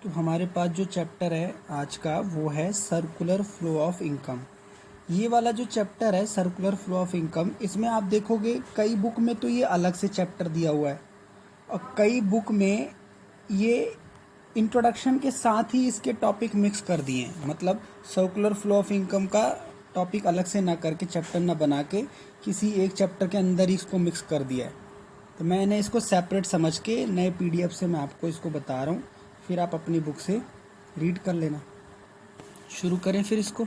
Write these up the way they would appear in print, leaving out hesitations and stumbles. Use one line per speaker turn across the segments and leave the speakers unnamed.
तो हमारे पास जो चैप्टर है आज का वो है सर्कुलर फ्लो ऑफ इनकम। ये वाला जो चैप्टर है सर्कुलर फ्लो ऑफ इनकम, इसमें आप देखोगे कई बुक में तो ये अलग से चैप्टर दिया हुआ है और कई बुक में ये इंट्रोडक्शन के साथ ही इसके टॉपिक मिक्स कर दिए हैं। मतलब सर्कुलर फ्लो ऑफ इनकम का टॉपिक अलग से ना करके, चैप्टर ना बना के किसी एक चैप्टर के अंदर ही इसको मिक्स कर दिया है। तो मैंने इसको सेपरेट समझ के नए पीडीएफ से मैं आपको इसको बता रहा हूँ, फिर आप अपनी बुक से रीड कर लेना। शुरू करें फिर इसको।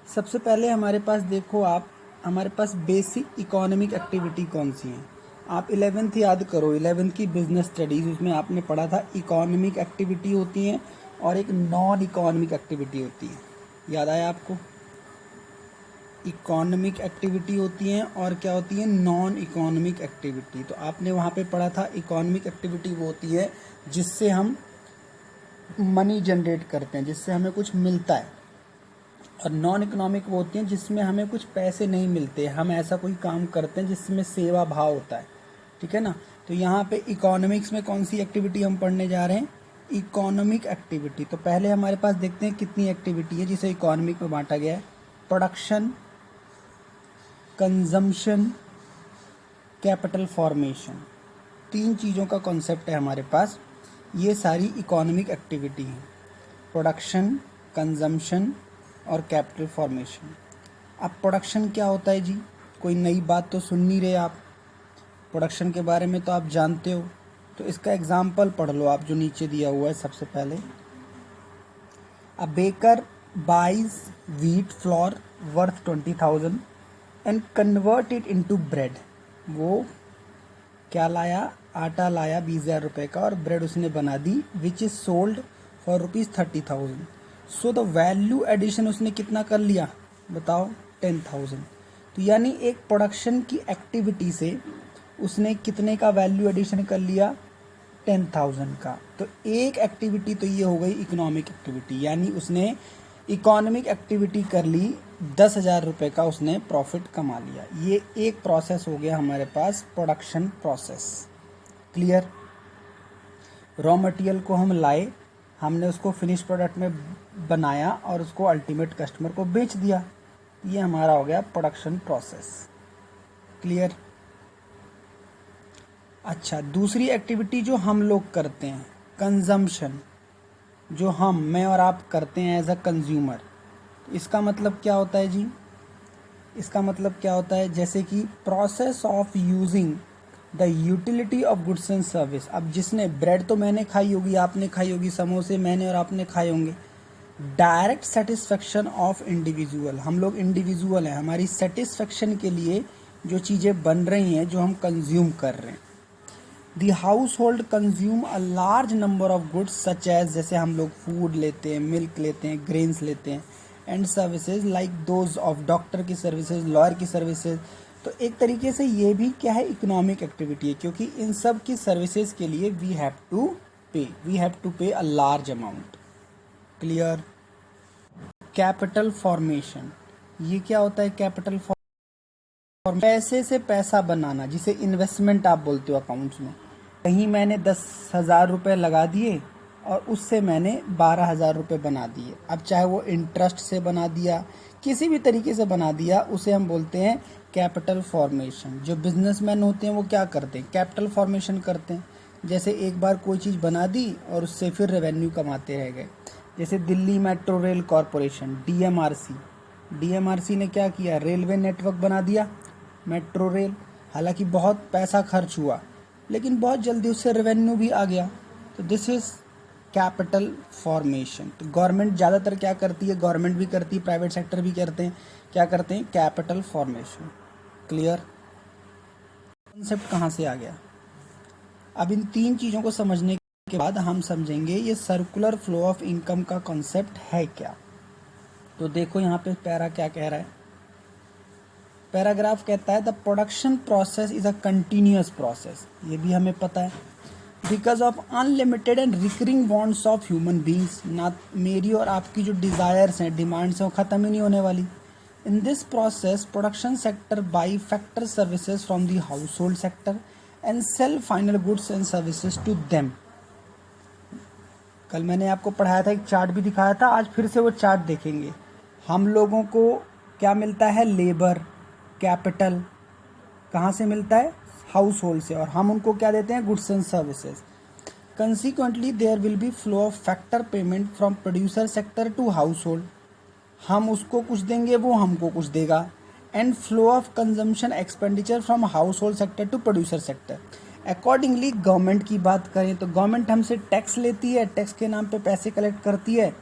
सबसे पहले हमारे पास देखो आप, हमारे पास बेसिक इकोनॉमिक एक्टिविटी कौन सी हैं। आप 11th याद करो, 11th की बिजनेस स्टडीज़, उसमें आपने पढ़ा था इकोनॉमिक एक्टिविटी होती हैं और एक नॉन इकोनॉमिक एक्टिविटी होती है। याद आया आपको? इकोनॉमिक एक्टिविटी होती हैं और क्या होती है, नॉन इकोनॉमिक एक्टिविटी। तो आपने वहाँ पे पढ़ा था इकोनॉमिक एक्टिविटी वो होती है जिससे हम मनी जनरेट करते हैं, जिससे हमें कुछ मिलता है, और नॉन इकोनॉमिक वो होती हैं जिसमें हमें कुछ पैसे नहीं मिलते, हम ऐसा कोई काम करते हैं जिसमें सेवा भाव होता है। ठीक है ना? तो यहाँ पे इकोनॉमिक्स में कौन सी एक्टिविटी हम पढ़ने जा रहे हैं, इकोनॉमिक एक्टिविटी। तो पहले हमारे पास देखते हैं कितनी एक्टिविटी है जिसे इकोनॉमिक में बांटा गया है। प्रोडक्शन, कंजम्पशन, कैपिटल फॉर्मेशन, तीन चीज़ों का कॉन्सेप्ट है हमारे पास। ये सारी इकोनॉमिक एक्टिविटी हैं, प्रोडक्शन, कंजम्पशन और कैपिटल फॉर्मेशन। अब प्रोडक्शन क्या होता है जी? कोई नई बात तो सुन नहीं रहे आप, प्रोडक्शन के बारे में तो आप जानते हो। तो इसका एग्जाम्पल पढ़ लो आप जो नीचे दिया हुआ है। सबसे पहले, a baker buys wheat flour worth 20,000 and convert it into bread. वो क्या लाया? आटा लाया 20,000 रुपये का और ब्रेड उसने बना दी, which is sold for ₹30,000। So the value addition उसने कितना कर लिया बताओ? 10,000। तो यानी एक प्रोडक्शन की एक्टिविटी से उसने कितने का वैल्यू एडिशन कर लिया? 10,000 का। तो एक एक्टिविटी तो ये हो गई इकोनॉमिक एक्टिविटी, यानी उसने इकोनॉमिक एक्टिविटी कर ली, 10,000 रुपये का उसने प्रॉफिट कमा लिया। ये एक प्रोसेस हो गया हमारे पास, production process. Clear? Raw material को हम लाए, हमने उसको फिनिश प्रोडक्ट में बनाया और उसको अल्टीमेट कस्टमर को बेच दिया। ये हमारा हो गया प्रोडक्शन प्रोसेस। क्लियर? अच्छा, दूसरी एक्टिविटी जो हम लोग करते हैं, कंजम्पशन, जो मैं और आप करते हैं एज अ कंज्यूमर। इसका मतलब क्या होता है जी? इसका मतलब क्या होता है, जैसे कि process of using the utility of goods and service. अब जिसने ब्रेड तो मैंने खाई होगी, आपने खाई होगी, समोसे मैंने और आपने खाए होंगे। डायरेक्ट सेटिस्फेक्शन ऑफ इंडिविजुअल, हम लोग इंडिविजुअल हैं, हमारी सेटिस्फेक्शन के लिए जो चीज़ें बन रही हैं, जो हम कंज्यूम कर रहे हैं। The house hold consume a large number of goods such as, जैसे हम लोग फूड लेते हैं, मिल्क लेते हैं, ग्रेन्स लेते हैं, and services like those of doctor की सर्विसेज, लॉयर की सर्विसेज। तो एक तरीके से ये भी क्या है, इकोनॉमिक एक्टिविटी है, क्योंकि इन सब की सर्विसेज के लिए वी हैव टू पे a large amount. Clear? Capital formation, ये क्या होता है? कैपिटल फॉर्मेशन, पैसे से पैसा बनाना, जिसे इन्वेस्टमेंट आप बोलते हो अकाउंट्स में। कहीं मैंने 10,000 रुपये लगा दिए और उससे मैंने 12,000 रुपये बना दिए। अब चाहे वो इंटरेस्ट से बना दिया, किसी भी तरीके से बना दिया, उसे हम बोलते हैं कैपिटल फॉर्मेशन। जो बिजनेसमैन होते हैं वो क्या करते हैं? कैपिटल फॉर्मेशन करते हैं। जैसे एक बार कोई चीज़ बना दी और उससे फिर रेवेन्यू कमाते रह गए। जैसे Delhi metro rail corporation, DMRC ने क्या किया? रेलवे नेटवर्क बना दिया, मेट्रो रेल। हालांकि बहुत पैसा खर्च हुआ, लेकिन बहुत जल्दी उससे रेवेन्यू भी आ गया। तो दिस इज़ कैपिटल फॉर्मेशन। तो गवर्नमेंट ज़्यादातर क्या करती है? गवर्नमेंट भी करती है, प्राइवेट सेक्टर भी करते हैं। क्या करते हैं? Capital formation. क्लियर? कॉन्सेप्ट कहाँ से आ गया? अब इन तीन चीज़ों को समझने के बाद हम समझेंगे ये सर्कुलर फ्लो ऑफ इनकम का कॉन्सेप्ट है क्या। तो देखो यहाँ पे पैरा क्या कह रहा है। पैराग्राफ कहता है the production process is a continuous process. ये भी हमें पता है। Because of unlimited and recurring wants of human beings, ना मेरी और आपकी जो डिज़ायर्स हैं, डिमांड्स हैं, वो ख़त्म ही नहीं होने वाली। In this process production sector buy factor services from the house hold sector and sell final goods and services to them. कल मैंने आपको पढ़ाया था, एक चार्ट भी दिखाया था, आज फिर से वो चार्ट देखेंगे। हम लोगों को क्या मिलता है? लेबर, कैपिटल कहाँ से मिलता है? हाउस होल्ड से, और हम उनको क्या देते हैं? Goods and services. Consequently there will be flow of factor payment from producer sector to household. हम उसको कुछ देंगे, वो हमको कुछ देगा। And flow of consumption expenditure from house hold sector to producer sector. Accordingly government की बात करें तो गवर्नमेंट हमसे टैक्स लेती है, टैक्स के नाम पे पैसे कलेक्ट करती है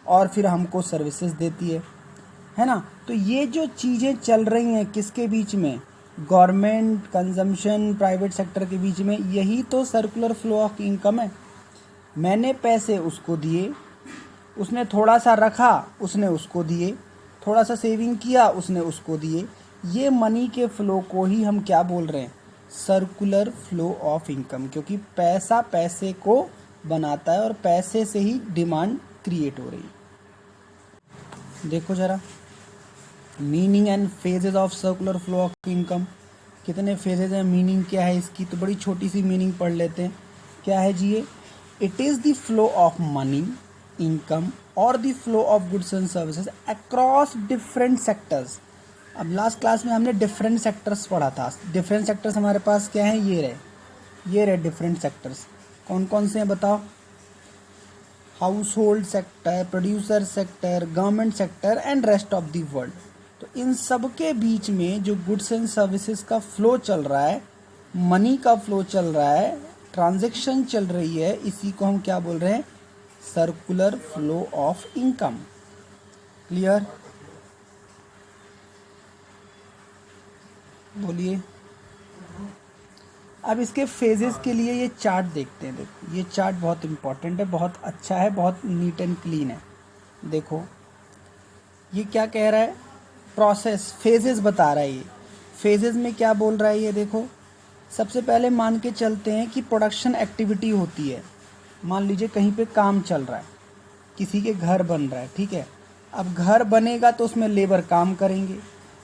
और फिर हमको सर्विसेज देती है ना। तो ये जो चीज़ें चल रही हैं किसके बीच में? गवर्नमेंट, कंजम्पशन, प्राइवेट सेक्टर के बीच में। यही तो सर्कुलर फ्लो ऑफ इनकम है। मैंने पैसे उसको दिए, उसने थोड़ा सा रखा, उसने उसको दिए, थोड़ा सा सेविंग किया, उसने उसको दिए। ये मनी के फ्लो को ही हम क्या बोल रहे हैं? सर्कुलर फ्लो ऑफ इनकम, क्योंकि पैसा पैसे को बनाता है और पैसे से ही डिमांड क्रिएट हो रही है। देखो जरा, meaning and phases of circular flow of income. कितने फेजेस हैं, मीनिंग क्या है इसकी? तो बड़ी छोटी सी मीनिंग पढ़ लेते हैं। क्या है जी ये? It is the flow of money, income और the flow of goods and services across different sectors. अब लास्ट क्लास में हमने डिफरेंट सेक्टर्स पढ़ा था। डिफरेंट सेक्टर्स हमारे पास क्या है? ये रहे डिफरेंट सेक्टर्स। कौन कौन से हैं बताओ? House hold sector, producer sector, government sector and rest of the world. तो इन सब के बीच में जो गुड्स एंड सर्विसेज का फ्लो चल रहा है, मनी का फ्लो चल रहा है, ट्रांजैक्शन चल रही है, इसी को हम क्या बोल रहे हैं? Circular flow of income. Clear? बोलिए। अब इसके फेजेस के लिए ये चार्ट देखते हैं। देखो ये चार्ट बहुत इंपॉर्टेंट है, बहुत अच्छा है, बहुत नीट एंड क्लीन है। देखो ये क्या कह रहा है? प्रोसेस, फेजेस बता रहा है। ये फेजेस में क्या बोल रहा है? ये देखो, सबसे पहले मान के चलते हैं कि प्रोडक्शन एक्टिविटी होती है। मान लीजिए कहीं पे काम चल रहा है, किसी के घर बन रहा है, ठीक है। अब घर बनेगा तो उसमें लेबर काम करेंगे,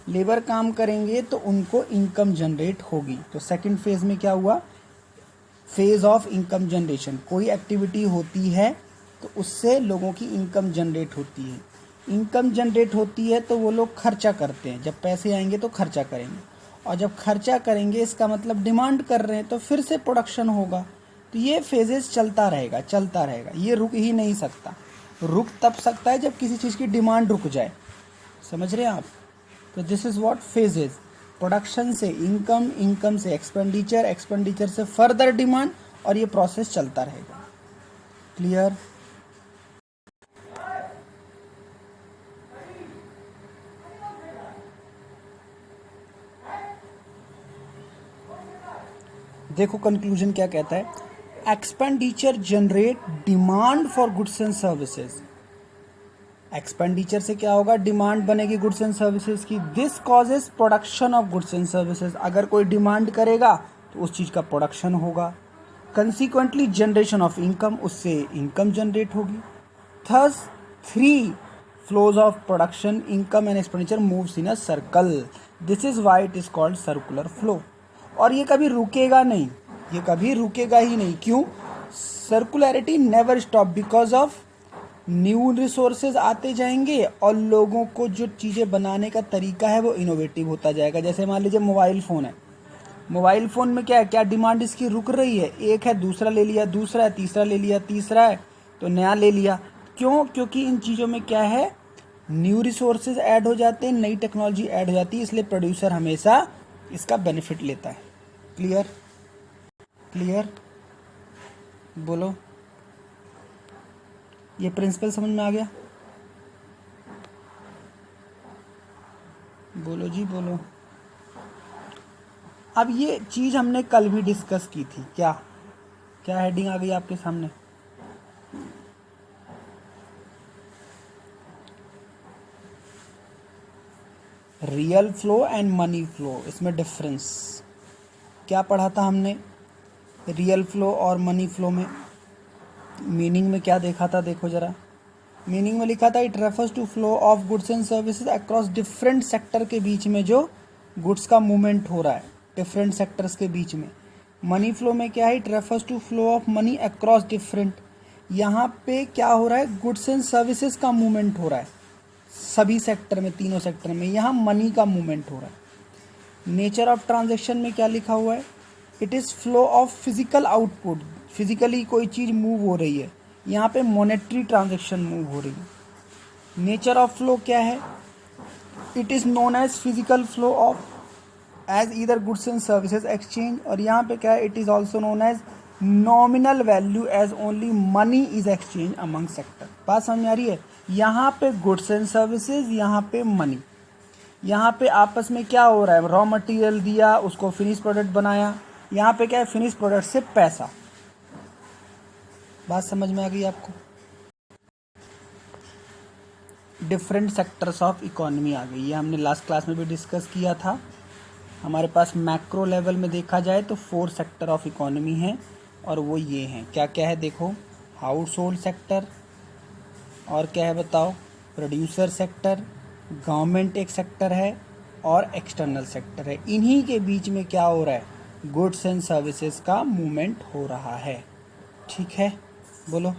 लेबर काम करेंगे तो उनको इनकम जनरेट होगी। तो सेकंड फेज में क्या हुआ? Phase of income generation. कोई एक्टिविटी होती है तो उससे लोगों की इनकम जनरेट होती है। इनकम जनरेट होती है तो वो लोग खर्चा करते हैं। जब पैसे आएंगे तो खर्चा करेंगे, और जब खर्चा करेंगे इसका मतलब डिमांड कर रहे हैं, तो फिर से प्रोडक्शन होगा। तो ये फेजेस चलता रहेगा, चलता रहेगा, ये रुक ही नहीं सकता। रुक तब सकता है जब किसी चीज़ की डिमांड रुक जाए। समझ रहे हैं आप? तो this is what phases. Production से इनकम, इनकम से एक्सपेंडिचर, एक्सपेंडिचर से फर्दर डिमांड, और ये प्रोसेस चलता रहेगा। क्लियर? देखो कंक्लूजन क्या कहता है? Expenditure generate demand for goods and services. Expenditure से क्या होगा? डिमांड बनेगी गुड्स एंड सर्विसेज की। This causes production of goods and services. अगर कोई डिमांड करेगा तो उस चीज़ का प्रोडक्शन होगा। कंसिक्वेंटली जनरेशन ऑफ इनकम, उससे इनकम जनरेट होगी। Thus three flows of production, income and expenditure moves in a circle. This is why it is called circular flow. और ये कभी रुकेगा नहीं, ये कभी रुकेगा ही नहीं। क्यों? Circularity never stop, because of new resources आते जाएंगे और लोगों को जो चीज़ें बनाने का तरीका है वो इनोवेटिव होता जाएगा। जैसे मान लीजिए मोबाइल फ़ोन है, मोबाइल फ़ोन में क्या है? क्या डिमांड इसकी रुक रही है? एक है, दूसरा ले लिया, दूसरा है, तीसरा ले लिया, तीसरा है तो नया ले लिया। क्यों? क्योंकि इन चीज़ों में क्या है? न्यू रिसोर्सेज ऐड हो जाते हैं, नई टेक्नोलॉजी ऐड हो जाती है, इसलिए प्रोड्यूसर हमेशा इसका बेनिफिट लेता है। क्लियर? क्लियर? बोलो, ये प्रिंसिपल समझ में आ गया? बोलो जी बोलो। अब ये चीज़ हमने कल भी डिस्कस की थी। क्या क्या हेडिंग आ गई आपके सामने? Real flow and money flow, इसमें डिफरेंस क्या पढ़ा था हमने? रियल फ्लो और मनी फ्लो में मीनिंग में क्या देखा था? देखो जरा, मीनिंग में लिखा था it refers to flow of goods and services across different sector के बीच में जो गुड्स का मूवमेंट हो रहा है डिफरेंट सेक्टर्स के बीच में। मनी फ्लो में क्या है, it refers to flow of money across different. यहाँ पे क्या हो रहा है, गुड्स एंड सर्विसेज का मूवमेंट हो रहा है सभी सेक्टर में, तीनों सेक्टर में, यहाँ मनी का मूवमेंट हो रहा है। नेचर ऑफ ट्रांजेक्शन में क्या लिखा हुआ है, it is flow of physical output, physically कोई चीज़ मूव हो रही है, यहाँ पे मॉनेटरी ट्रांजेक्शन मूव हो रही है। नेचर ऑफ फ्लो क्या है, it is known as physical flow of as either goods and services exchange, और यहाँ पे क्या है, it is also known as nominal value as only money is exchange among sector. बात समझ में आ रही है, यहाँ पे गुड्स एंड सर्विसेज, यहाँ पे मनी, यहाँ पे आपस में क्या हो रहा है, रॉ मटेरियल दिया, उसको फिनिश प्रोडक्ट बनाया, यहाँ पे क्या है, फिनिश प्रोडक्ट से पैसा। बात समझ में आ गई आपको, डिफरेंट सेक्टर्स ऑफ इकोनॉमी आ गई, ये हमने लास्ट क्लास में भी डिस्कस किया था। हमारे पास मैक्रो लेवल में देखा जाए तो 4 सेक्टर ऑफ इकोनॉमी हैं, और वो ये हैं, क्या क्या है देखो, हाउस होल्ड सेक्टर, और क्या है बताओ, प्रोड्यूसर सेक्टर, गवर्नमेंट एक सेक्टर है, और एक्सटर्नल सेक्टर है। इन्हीं के बीच में क्या हो रहा है, गुड्स एंड सर्विसेज का मूवमेंट हो रहा है। ठीक है, बोलो।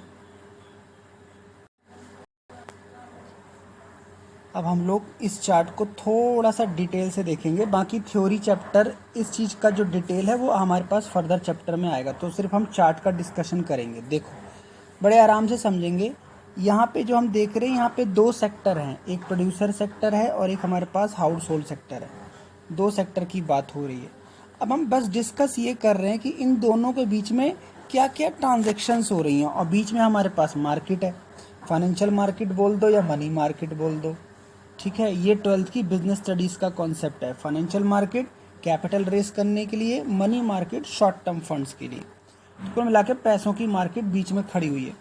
अब हम लोग इस चार्ट को थोड़ा सा डिटेल से देखेंगे, बाकी थ्योरी चैप्टर इस चीज़ का जो डिटेल है वो हमारे पास फर्दर चैप्टर में आएगा, तो सिर्फ हम चार्ट का डिस्कशन करेंगे। देखो बड़े आराम से समझेंगे। यहाँ पे जो हम देख रहे हैं, यहाँ पे 2 सेक्टर हैं, एक प्रोड्यूसर सेक्टर है और एक हमारे पास हाउस होल्ड सेक्टर है। 2 सेक्टर की बात हो रही है। अब हम बस डिस्कस ये कर रहे हैं कि इन दोनों के बीच में क्या क्या ट्रांजेक्शन्स हो रही हैं, और बीच में हमारे पास मार्केट है, फाइनेंशियल मार्केट बोल दो या मनी मार्केट बोल दो। ठीक है, ये 12th की बिजनेस स्टडीज़ का कॉन्सेप्ट है। फाइनेंशियल मार्केट कैपिटल रेस करने के लिए, money market short term funds के लिए, कुल मिला के पैसों की मार्केट बीच में खड़ी हुई है।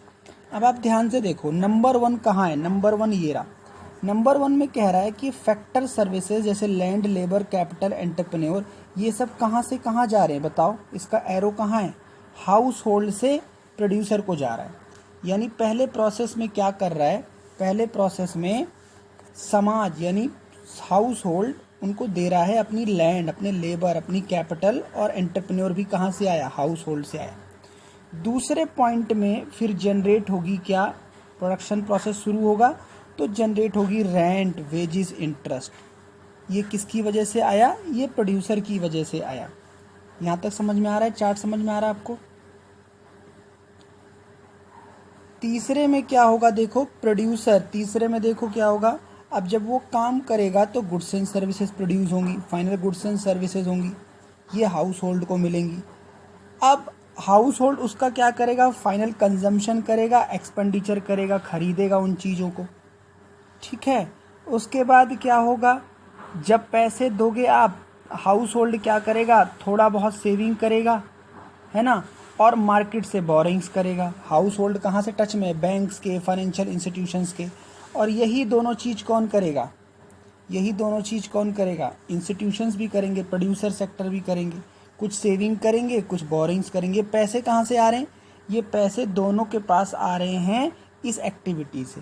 अब आप ध्यान से देखो, नंबर 1 कहाँ है, नंबर 1 ये रहा। नंबर 1 में कह रहा है कि फैक्टर सर्विसेज जैसे लैंड, लेबर, कैपिटल, एंटरप्रेन्योर, ये सब कहाँ से कहाँ जा रहे हैं बताओ, इसका एरो कहाँ है, हाउस होल्ड से प्रोड्यूसर को जा रहा है। यानी पहले प्रोसेस में क्या कर रहा है, पहले प्रोसेस में समाज यानी हाउस होल्ड उनको दे रहा है अपनी लैंड, अपने लेबर, अपनी कैपिटल, और एंटरप्रेन्योर भी कहाँ से आया, हाउस होल्ड से आया। दूसरे पॉइंट में फिर जनरेट होगी क्या, प्रोडक्शन प्रोसेस शुरू होगा तो जनरेट होगी रेंट, वेजेस, इंटरेस्ट। ये किसकी वजह से आया, ये प्रोड्यूसर की वजह से आया। यहाँ तक समझ में आ रहा है, चार्ट समझ में आ रहा है आपको। तीसरे में क्या होगा देखो, प्रोड्यूसर, तीसरे में देखो क्या होगा, अब जब वो काम करेगा तो गुड्स एंड सर्विसेज प्रोड्यूस होंगी, फाइनल गुड्स एंड सर्विसेज होंगी, ये हाउस होल्ड को मिलेंगी। अब हाउस होल्ड उसका क्या करेगा, फाइनल कंजम्पशन करेगा, एक्सपेंडिचर करेगा, खरीदेगा उन चीज़ों को। ठीक है, उसके बाद क्या होगा, जब पैसे दोगे आप, हाउस होल्ड क्या करेगा, थोड़ा बहुत सेविंग करेगा, है ना, और मार्केट से बोरिंग्स करेगा। हाउस होल्ड कहाँ से टच में, बैंक्स के, फाइनेंशियल इंस्टीट्यूशंस के, और यही दोनों चीज़ कौन करेगा, यही दोनों चीज़ कौन करेगा, इंस्टीट्यूशंस भी करेंगे, प्रोड्यूसर सेक्टर भी करेंगे, कुछ सेविंग करेंगे, कुछ बोरिंग्स करेंगे। पैसे कहाँ से आ रहे हैं, ये पैसे दोनों के पास आ रहे हैं इस एक्टिविटी से।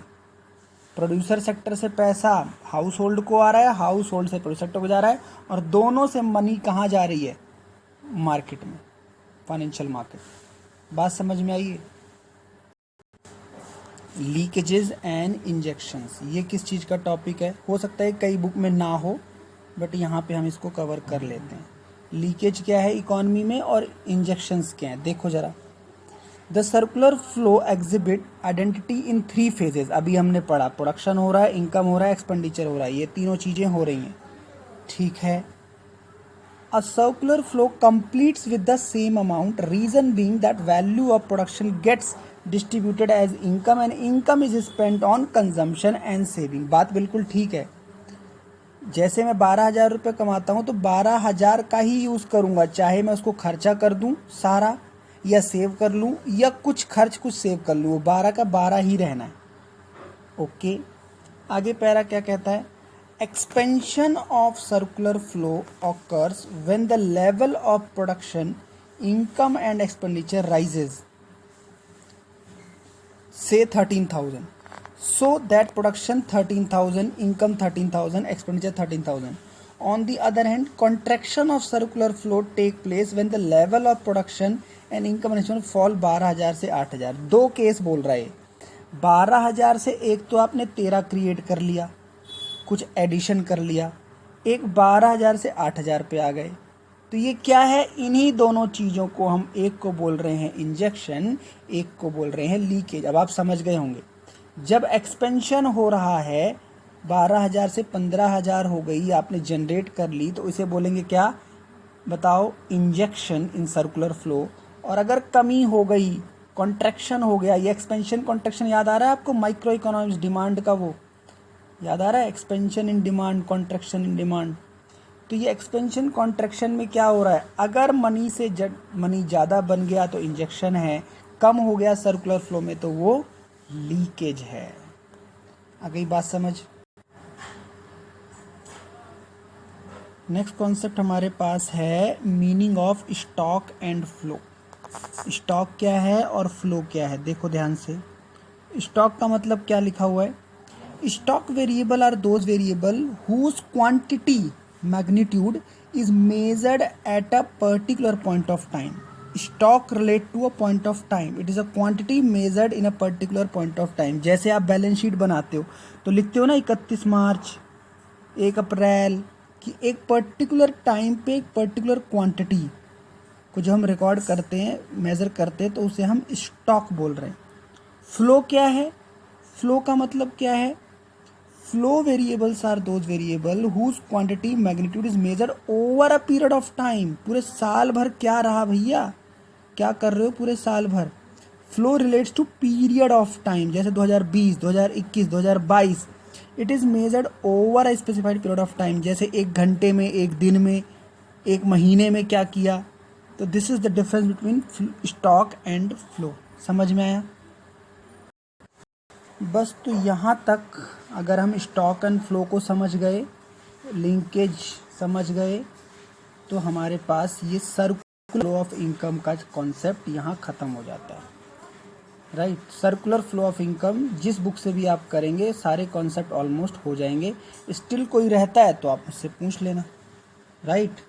प्रोड्यूसर सेक्टर से पैसा हाउस होल्ड को आ रहा है, हाउस होल्ड से प्रोड्यूसर सेक्टर को जा रहा है, और दोनों से मनी कहाँ जा रही है, मार्केट में, फाइनेंशियल मार्केट। बात समझ में आई है। लीकेजेस एंड इंजेक्शंस, ये किस चीज़ का टॉपिक है, हो सकता है कई बुक में ना हो, बट यहाँ पे हम इसको कवर कर लेते हैं। लीकेज क्या है इकोनॉमी में, और इंजेक्शंस क्या है, देखो ज़रा। The circular flow exhibit identity in 3 phases. अभी हमने पढ़ा, प्रोडक्शन हो रहा है, इनकम हो रहा है, एक्सपेंडिचर हो रहा है, ये तीनों चीज़ें हो रही हैं। ठीक है, a circular flow completes with the same amount, reason being that value of production gets distributed as income and income is spent on consumption and saving। बात बिल्कुल ठीक है। जैसे मैं 12,000 रुपये कमाता हूँ तो 12,000 का ही यूज़ करूँगा, चाहे मैं उसको खर्चा कर दूँ सारा, या सेव कर लूँ, या कुछ खर्च कुछ सेव कर लूँ, 12 का 12 ही रहना है। ओके, आगे पैरा क्या कहता है, expansion of circular flow occurs when the level of production, income and expenditure rises, say 13,000, so that production 13,000, income 13,000, expenditure 13,000, On the other hand, contraction of circular flow take place when the level of production and income fall 12,000 से 8,000। दो case बोल रहा है। 12,000 से एक तो आपने 13 create कर लिया, कुछ एडिशन कर लिया, एक 12,000 से 8,000 पे आ गए। तो ये क्या है? इन्हीं दोनों चीज़ों को हम, एक को बोल रहे हैं इंजेक्शन, एक को बोल रहे हैं लीकेज। अब आप समझ गए होंगे। जब एक्सपेंशन हो रहा है 12,000 से 15,000 हो गई, आपने जनरेट कर ली, तो इसे बोलेंगे क्या? बताओ, इंजेक्शन इन सर्कुलर फ्लो। और अगर कमी हो गई, कॉन्ट्रैक्शन हो गया, ये एक्सपेंशन कॉन्ट्रैक्शन याद आ रहा है आपको? माइक्रो इकोनॉमिक्स डिमांड का वो याद आ रहा है? Expansion in demand, contraction in demand. तो ये एक्सपेंशन कॉन्ट्रैक्शन में क्या हो रहा है? अगर मनी से मनी ज़्यादा बन गया तो इंजेक्शन है, कम हो गया सर्कुलर फ्लो में तो वो लीकेज है। आ गई बात समझ? नेक्स्ट कॉन्सेप्ट हमारे पास है meaning of stock and flow. Stock क्या है और फ्लो क्या है? देखो ध्यान से। स्टॉक का मतलब क्या लिखा हुआ है? Stock variable are those variable whose quantity magnitude is measured at a particular point of time. Stock relate to a point of time, it is a quantity measured in a particular point of time. जैसे आप balance sheet बनाते हो तो लिखते हो ना 31 मार्च, 1 अप्रैल, कि एक पर्टिकुलर टाइम पे एक पर्टिकुलर क्वांटिटी को जो हम रिकॉर्ड करते हैं, मेज़र करते हैं, तो उसे हम स्टॉक बोल रहे हैं। फ्लो क्या है? फ्लो का मतलब क्या है? Flow variables are those variable whose quantity magnitude is measured over a period of time. पूरे साल भर क्या रहा भैया, क्या कर रहे हो पूरे साल भर? Flow relates to period of time, जैसे 2020, 2021, 2022। It is measured over a specified period of time, जैसे एक घंटे में, एक दिन में, एक महीने में क्या किया। तो this is the difference between stock and flow. समझ में आया? बस तो यहाँ तक अगर हम स्टॉक एंड फ्लो को समझ गए, लिंकेज समझ गए, तो हमारे पास ये सर्कुलर फ्लो ऑफ इनकम का कॉन्सेप्ट यहाँ ख़त्म हो जाता है। Right, circular flow of income जिस बुक से भी आप करेंगे सारे कॉन्सेप्ट ऑलमोस्ट हो जाएंगे। स्टिल कोई रहता है तो आप मुझसे पूछ लेना। राइट।